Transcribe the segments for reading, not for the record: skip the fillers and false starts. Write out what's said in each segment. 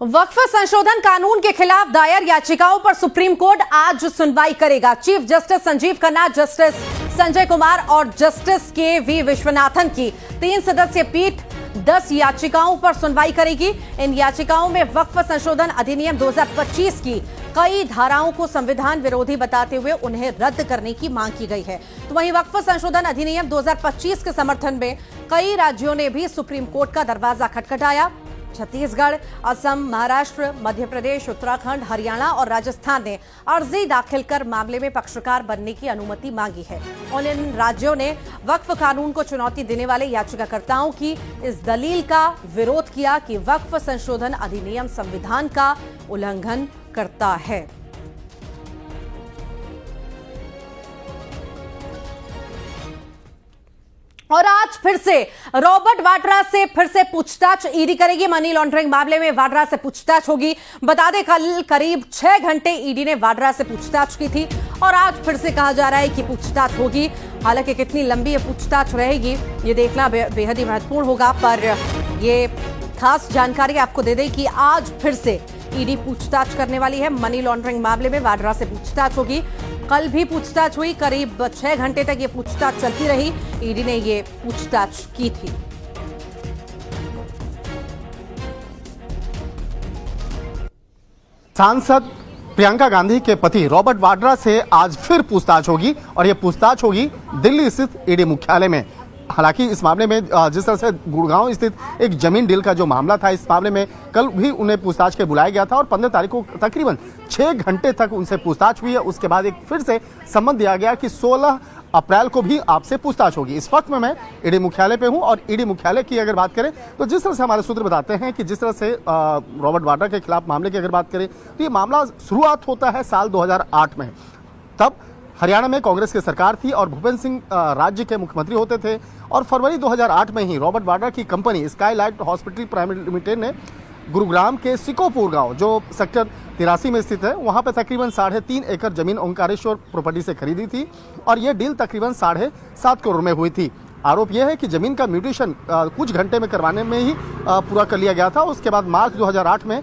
वक्फ संशोधन कानून के खिलाफ दायर याचिकाओं पर सुप्रीम कोर्ट आज सुनवाई करेगा। Chief justice Sanjeev Khanna, justice Sanjay Kumar और जस्टिस के.वी. विश्वनाथन की 3 सदस्यीय पीठ 10 याचिकाओं पर सुनवाई करेगी। इन याचिकाओं में वक्फ संशोधन अधिनियम 2025 की कई धाराओं को संविधान विरोधी बताते हुए उन्हें रद्द करने की मांग की गई है। तो वहीं वक्फ संशोधन अधिनियम 2025 के समर्थन में कई राज्यों ने भी सुप्रीम कोर्ट का दरवाजा खटखटाया। छत्तीसगढ़, असम, महाराष्ट्र, मध्य प्रदेश, उत्तराखंड, हरियाणा और राजस्थान ने अर्जी दाखिल कर मामले में पक्षकार बनने की अनुमति मांगी है। और इन राज्यों ने वक्फ कानून को चुनौती देने वाले याचिकाकर्ताओं की इस दलील का विरोध किया कि वक्फ संशोधन अधिनियम संविधान का उल्लंघन करता है। और आज फिर से रॉबर्ट वाड्रा से पूछताछ ईडी करेगी। मनी लॉन्ड्रिंग मामले में वाड्रा से पूछताछ होगी। बता दें, कल करीब 6 घंटे ईडी ने वाड्रा से पूछताछ की थी और आज फिर से कहा जा रहा है कि पूछताछ होगी। हालांकि कितनी लंबी ये पूछताछ रहेगी ये देखना बेहद ही महत्वपूर्ण होगा। पर ये खास जानकारी आपको दे दें कि आज फिर से ईडी पूछताछ करने वाली है। मनी लॉन्ड्रिंग मामले में वाड्रा से पूछताछ होगी। कल भी पूछताछ हुई, करीब 6 घंटे तक ये पूछताछ चलती रही। ईडी ने ये पूछताछ की थी। सांसद प्रियंका गांधी के पति रॉबर्ट वाड्रा से आज फिर पूछताछ होगी और यह पूछताछ होगी दिल्ली स्थित ईडी मुख्यालय में। हालांकि इस मामले में जिस तरह से गुड़गांव स्थित एक जमीन डील का जो मामला था, इस मामले में कल भी उन्हें पूछताछ के बुलाया गया था और 15 तारीख को तकरीबन 6 घंटे तक उनसे पूछताछ हुई है। उसके बाद एक फिर से सम्मन दिया गया कि 16 अप्रैल को भी आपसे पूछताछ होगी। इस वक्त में मैं ईडी मुख्यालय पे हूं और ईडी मुख्यालय की अगर बात करें तो जिस तरह से हमारे सूत्र बताते हैं कि जिस तरह से रॉबर्ट वाड्रा के खिलाफ मामले की अगर बात करें तो ये मामला शुरुआत होता है साल 2008 में। तब हरियाणा में कांग्रेस की सरकार थी और भूपेंद्र सिंह राज्य के मुख्यमंत्री होते थे और फरवरी 2008 में ही रॉबर्ट वाड्रा की company Skylight hospital private limited ने गुरुग्राम के सिकोपुर गांव जो सेक्टर 83 में स्थित है, वहां पर तकरीबन 3.5 एकड़ जमीन ओंकारेश्वर प्रॉपर्टी से खरीदी थी और यह डील तकरीबन 7.5 करोड़ में हुई थी। आरोप यह है कि जमीन का म्यूटेशन कुछ घंटे में करवाने में ही पूरा कर लिया गया था। उसके बाद मार्च 2008 में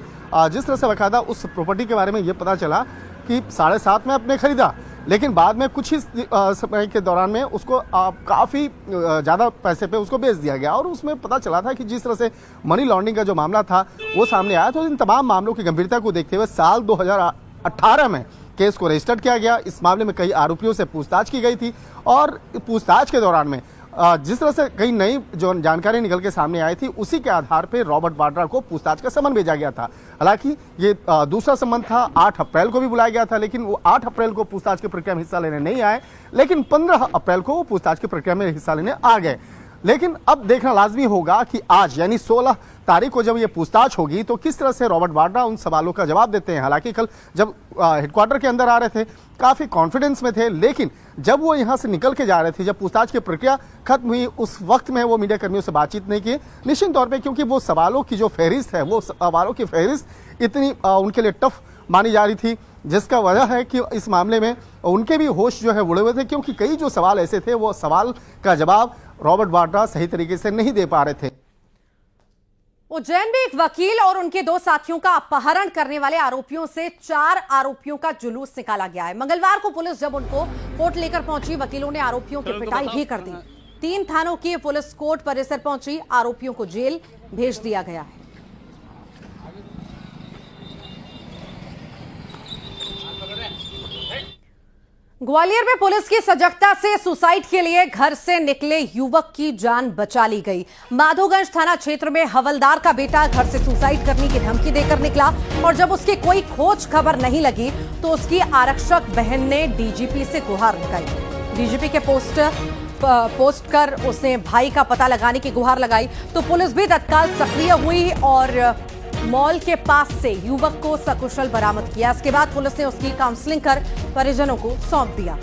जिस तरह से बाकायदा उस प्रॉपर्टी के बारे में यह पता चला कि 7.5 में अपने खरीदा, लेकिन बाद में कुछ ही समय के दौरान में उसको काफ़ी ज़्यादा पैसे पे उसको बेच दिया गया और उसमें पता चला था कि जिस तरह से मनी लॉन्ड्रिंग का जो मामला था वो सामने आया। तो इन तमाम मामलों की गंभीरता को देखते हुए साल 2018 में केस को रजिस्टर्ड किया गया। इस मामले में कई आरोपियों से पूछताछ की गई थी और पूछताछ के दौरान में जिस तरह से कई नई जो जानकारी निकल के सामने आई थी, उसी के आधार पर रॉबर्ट वाड्रा को पूछताछ का समन भेजा गया था। हालांकि ये दूसरा समन था, 8 अप्रैल को भी बुलाया गया था, लेकिन वो 8 अप्रैल को पूछताछ की प्रक्रिया में हिस्सा लेने नहीं आए, लेकिन 15 अप्रैल को वो पूछताछ की प्रक्रिया में हिस्सा लेने आ गए। लेकिन अब देखना लाजमी होगा कि आज यानी 16 तारीख को जब ये पूछताछ होगी तो किस तरह से रॉबर्ट वाड्रा उन सवालों का जवाब देते हैं। हालांकि कल जब हेडक्वार्टर के अंदर आ रहे थे काफी कॉन्फिडेंस में थे, लेकिन जब वो यहां से निकल के जा रहे थे, जब पूछताछ की प्रक्रिया खत्म हुई, उस वक्त में वो मीडिया कर्मियों से बातचीत नहीं की निश्चित तौर पर, क्योंकि वो सवालों की जो फहरिस्त है, वो सवालों की फहरिस्त इतनी उनके लिए टफ मानी जा रही थी, जिसका वजह है कि इस मामले में उनके भी होश जो है उड़े हुए थे, क्योंकि कई जो सवाल ऐसे थे वो सवाल का जवाब रॉबर्ट वाड्रा सही तरीके से नहीं दे पा रहे थे। उज्जैन में एक वकील और उनके 2 साथियों का अपहरण करने वाले आरोपियों से 4 आरोपियों का जुलूस निकाला गया है। मंगलवार को पुलिस जब उनको कोर्ट लेकर पहुंची, वकीलों ने आरोपियों की पिटाई भी कर दी। 3 थानों की पुलिस कोर्ट परिसर पहुंची, आरोपियों को जेल भेज दिया गया है। ग्वालियर में पुलिस की सजगता से सुसाइड के लिए घर से निकले युवक की जान बचा ली गई। माधोगंज थाना क्षेत्र में हवलदार का बेटा घर से सुसाइड करने की धमकी देकर निकला और जब उसकी कोई खोज खबर नहीं लगी तो उसकी आरक्षक बहन ने डीजीपी से गुहार लगाई। डीजीपी के पोस्ट कर उसने भाई का पता लगाने की गुहार लगाई तो पुलिस भी तत्काल सक्रिय हुई और मॉल के पास से युवक को सकुशल बरामद किया। इसके बाद पुलिस ने उसकी काउंसलिंग कर परिजनों को सौंप दिया।